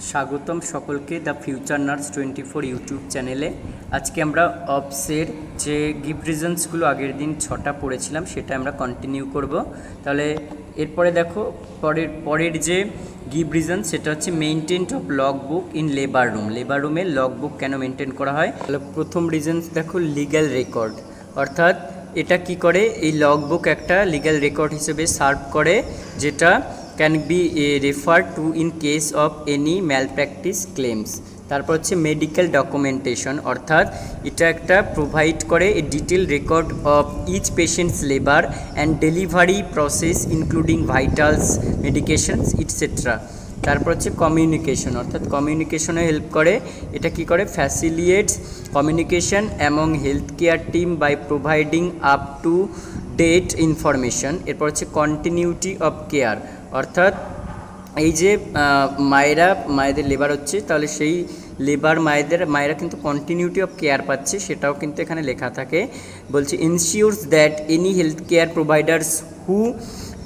স্বাগতম সকলকে the future nurse 24 YouTube চ্যানেলে। আজকে আমরা অবসের যে গিভ রিজনসগুলো আগের দিন 6টা পড়েছিলাম সেটা আমরা কন্টিনিউ করব। তাহলে এরপরে দেখো পরের যে গিভ রিজন সেটা হচ্ছে maintenance of log book in labour room. Labour রুমে লগ বুক কেন মেনটেন করা হয়? তাহলে প্রথম রিজনস দেখো লিগ্যাল রেকর্ড, অর্থাৎ এটা কি করে, এই লগ বুক একটা লিগ্যাল রেকর্ড হিসেবে সার্ভ করে, যেটা can be referred to in case of any malpractice claims. তারপর হচ্ছে মেডিকেল ডকুমেন্টেশন, অর্থাৎ এটা একটা প্রোভাইড করে a detail record of each patient's labour and delivery process including vitals, medications etcetera. তারপর হচ্ছে কমিউনিকেশন, অর্থাৎ কমিউনিকেশনে হেল্প করে। এটা কি করে, facilitates communication among health care team by providing up to date information. এরপর হচ্ছে কন্টিনিউটি অফ কেয়ার, অর্থাৎ এই যে মায়েদের লেবার হচ্ছে, তাহলে সেই লেবার মায়েরা কিন্তু কন্টিনিউটি অফ কেয়ার পাচ্ছে, সেটাও কিন্তু এখানে লেখা থাকে। বলছে ensures that any health care providers who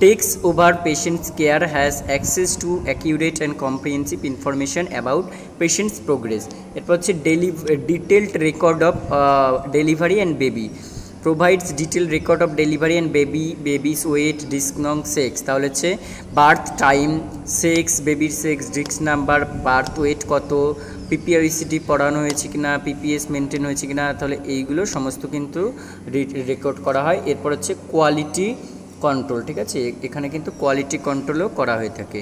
takes over patient's care has access to accurate and comprehensive information about patient's progress. এরপর হচ্ছে detailed record of delivery and baby, provides detailed record of delivery and baby's weight, disc number, sex। তাহলে হচ্ছে birth time, sex, বেবির sex, disc number, birth weight কত, পিপিআইসিডি পড়ানো হয়েছে কিনা, PPS maintain হয়েছে কিনা, তাহলে এইগুলো সমস্ত কিন্তু রেকর্ড করা হয়। এরপর হচ্ছে কোয়ালিটি কন্ট্রোল, ঠিক আছে, এখানে কিন্তু কোয়ালিটি কন্ট্রোলও করা হয়ে থাকে।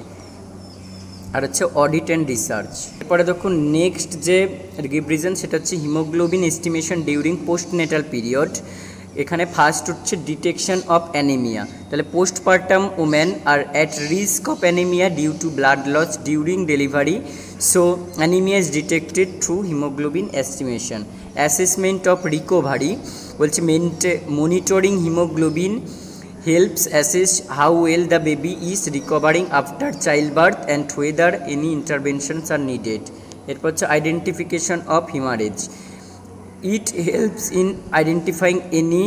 আর হচ্ছে অডিট অ্যান্ড রিসার্চ। এরপরে দেখুন নেক্সট যে গিভ রিজন সেটা হচ্ছে haemoglobin estimation during postnatal period. এখানে ফার্স্ট হচ্ছে ডিটেকশন অফ অ্যানিমিয়া। তাহলে postpartum women are at risk of anaemia due to blood loss during delivery, so anaemia is detected through haemoglobin estimation. Assessment of recovery, বলছে monitoring haemoglobin helps assess how well the baby is recovering after childbirth and whether any interventions are needed. এরপর হচ্ছে identification of hemorrhage. It helps in identifying any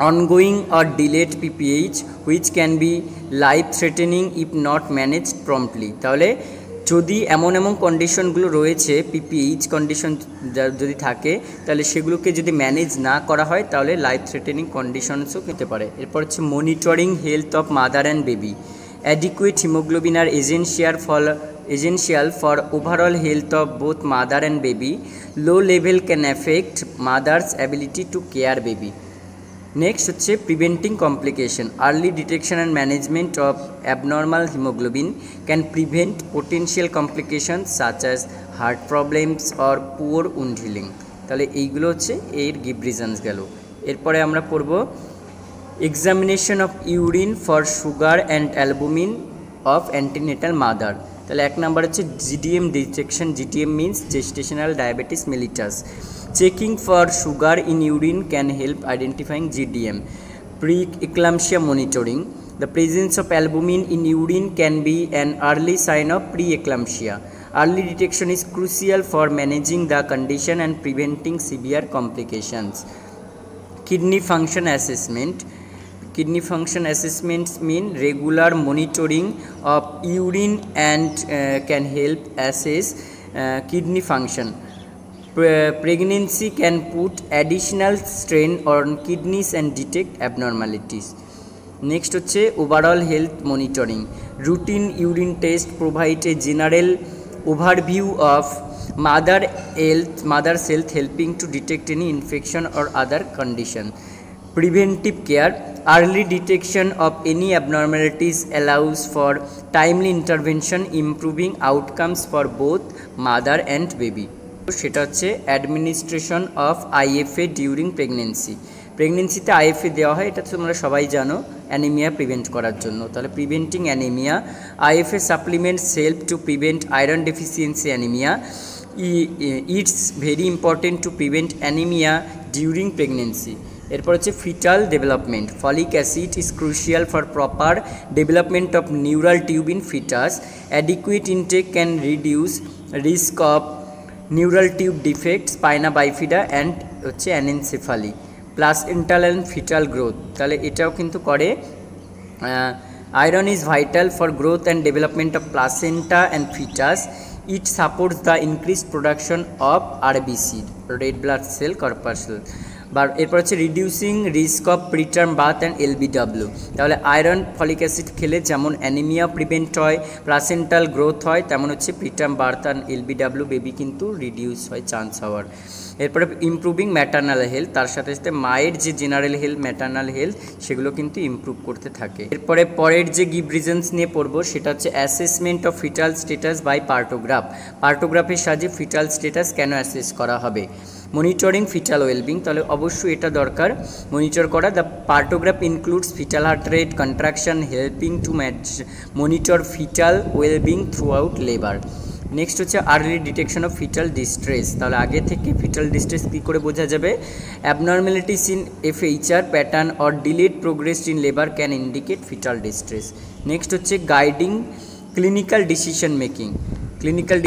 ongoing or delayed PPH which can be life-threatening if not managed promptly. তাহলে যদি এমন কন্ডিশনগুলো রয়েছে, PPH condition যদি থাকে, তাহলে সেগুলোকে যদি ম্যানেজ না করা হয় তাহলে লাইফ থ্রেটেনিং কন্ডিশনসও হতে পারে। এরপর হচ্ছে monitoring health of mother and baby. Adequate haemoglobin আর essential for overall health of both mother and baby. Low level can affect mother's ability to care baby. Next হচ্ছে preventing complication. Early detection and management of abnormal haemoglobin can prevent potential complication such as heart problems or poor wound healing. তাহলে এইগুলো হচ্ছে এর give reasons গেল। এরপরে আমরা পড়ব examination of urine for sugar and albumin of antenatal mother. তাহলে এক নাম্বার হচ্ছে GDM detection. GDM means gestational diabetes mellitus. Checking for sugar in urine can help identifying GDM. Pre-eclampsia monitoring. The presence of albumin in urine can be an early sign of pre-eclampsia. Early detection is crucial for managing the condition and preventing severe complications. Kidney function assessment. Kidney function assessments mean regular monitoring of urine and can help assess kidney function. Pregnancy can put additional strain on kidneys and detect abnormalities. Next হচ্ছে overall health monitoring. Routine urine test provide a general overview of mother's health, helping to detect any infection or other condition. Preventive care. Early detection of any abnormalities allows for timely intervention, improving outcomes for both mother and baby. সেটা হচ্ছে administration of IFA during pregnancy. প্রেগনেন্সিতে IFA দেওয়া হয়, এটা তোমরা সবাই জানো, anaemia prevent করার জন্য। তাহলে preventing anaemia, IFA supplements help to prevent iron deficiency anaemia. It's very important to prevent anaemia during pregnancy. এরপর হচ্ছে fetal development. Folic acid is crucial for proper development of neural tube in fetus. Adequate intake can reduce risk of neural tube defect, spina bifida and হচ্ছে anencephaly. Placental and fetal growth, তাহলে এটাও কিন্তু করে। Iron is vital for growth and development of placenta and fetus. It supports the increased production of RBC, red blood cell corpuscle. বা এরপর হচ্ছে reducing risk of preterm birth and LBW. তাহলে iron folic acid খেলে যেমন anaemia prevent হয়, placental growth হয়, তেমন হচ্ছে preterm birth and LBW baby কিন্তু রিডিউস হয় চান্স হওয়ার। এরপরে ইমপ্রুভিং ম্যাটার্নাল হেলথ, তার সাথে সাথে মায়ের যে জেনারেল হেলথ, ম্যাটার্নাল হেলথ সেগুলো কিন্তু ইমপ্রুভ করতে থাকে। এরপরে পরের যে গিভ রিজনস নিয়ে পড়বো সেটা হচ্ছে assessment of fetal status by partograph. পার্টোগ্রাফের সাহায্যে ফিটাল স্ট্যাটাস কেন অ্যাসেস করা হবে? মনিটরিং ফিটাল ওয়েলবিং, তাহলে অবশ্যই এটা দরকার মনিটর করা। The partograph includes fetal heart rate contraction, helping to monitor fetal wellbeing throughout labour. Next হচ্ছে early detection of fetal distress, তাহলে আগে থেকে ফিটাল ডিস্ট্রেস কী করে বোঝা যাবে? Abnormalities in FHR pattern or delayed progress in labour can indicate fetal distress. Next হচ্ছে guiding clinical decision making. Clinical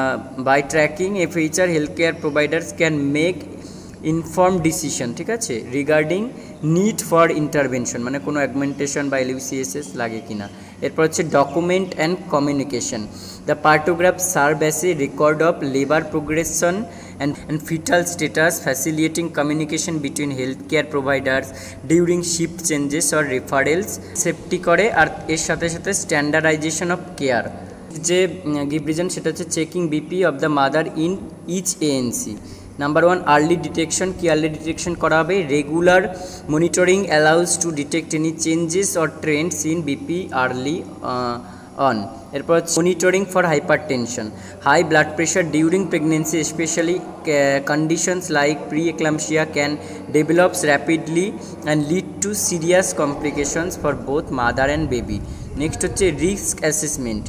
by tracking FHR health care providers can make inform decision, ঠিক আছে, regarding need for intervention, মানে কোনো অ্যাগমেন্টেশন বা এলইউসিএসএস লাগে কিনা। এরপর হচ্ছে document and communication. The পার্টোগ্রাফ serve as a record of labour progression and fetal status, facilitating communication between healthcare providers during shift changes or referrals, safety করে। আর এর সাথে সাথে স্ট্যান্ডার্ডাইজেশন অফ কেয়ার। যে গিভ রিজন সেটা হচ্ছে checking BP of the mother in each ANC. Number 1 early detection. কি early detection করা হবে? Regular monitoring allows to detect any changes or trends in BP early on. এরপর monitoring for হাইপার টেনশন, high blood pressure during pregnancy, specially conditions like pre-eclampsia can develop rapidly and lead to serious complications for both mother and baby. Next হচ্ছে risk assessment.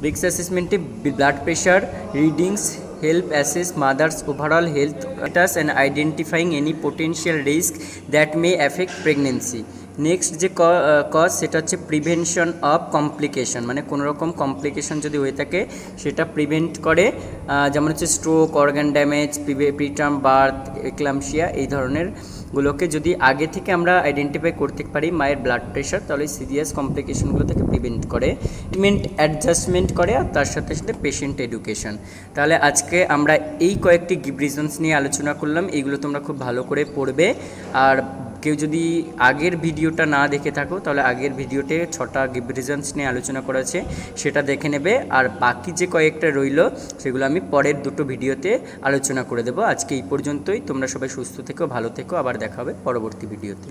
রিস্ক অ্যাসেসমেন্টে blood pressure readings help assess mother's overall health status and identifying any potential risk that may affect pregnancy. Next যে cause সেটা হচ্ছে prevention of complication, মানে কোনো রকম complication যদি হয়ে থাকে সেটা প্রিভেন্ট করে, যেমন হচ্ছে stroke, organ damage, preterm birth, eclampsia, এই ধরনের গুলোকে যদি আগে থেকে আমরা আইডেন্টিফাই করতে পারি মায়ের ব্লাড প্রেশার, তাহলে সিরিয়াস কমপ্লিকেশনগুলো থেকে প্রিভেন্ট করে, ট্রিটমেন্ট অ্যাডজাস্টমেন্ট করে, আর তার সাথে সাথে পেশেন্ট এডুকেশন। তাহলে আজকে আমরা এই কয়েকটি গিভ রিজনস নিয়ে আলোচনা করলাম, এইগুলো তোমরা খুব ভালো করে পড়বে। আর কেউ যদি আগের ভিডিওটা না দেখে থাকো তাহলে আগের ভিডিওতে 6টা গিভ রিজনস নিয়ে আলোচনা করা আছে, সেটা দেখে নেবে। আর বাকি যে কয়েকটা রইল সেগুলো আমি পরের দুটো ভিডিওতে আলোচনা করে দেবো। আজকে এই পর্যন্তই। তোমরা সবাই সুস্থ থেকো, ভালো থেকো, আবার দেখা হবে পরবর্তী ভিডিওতে।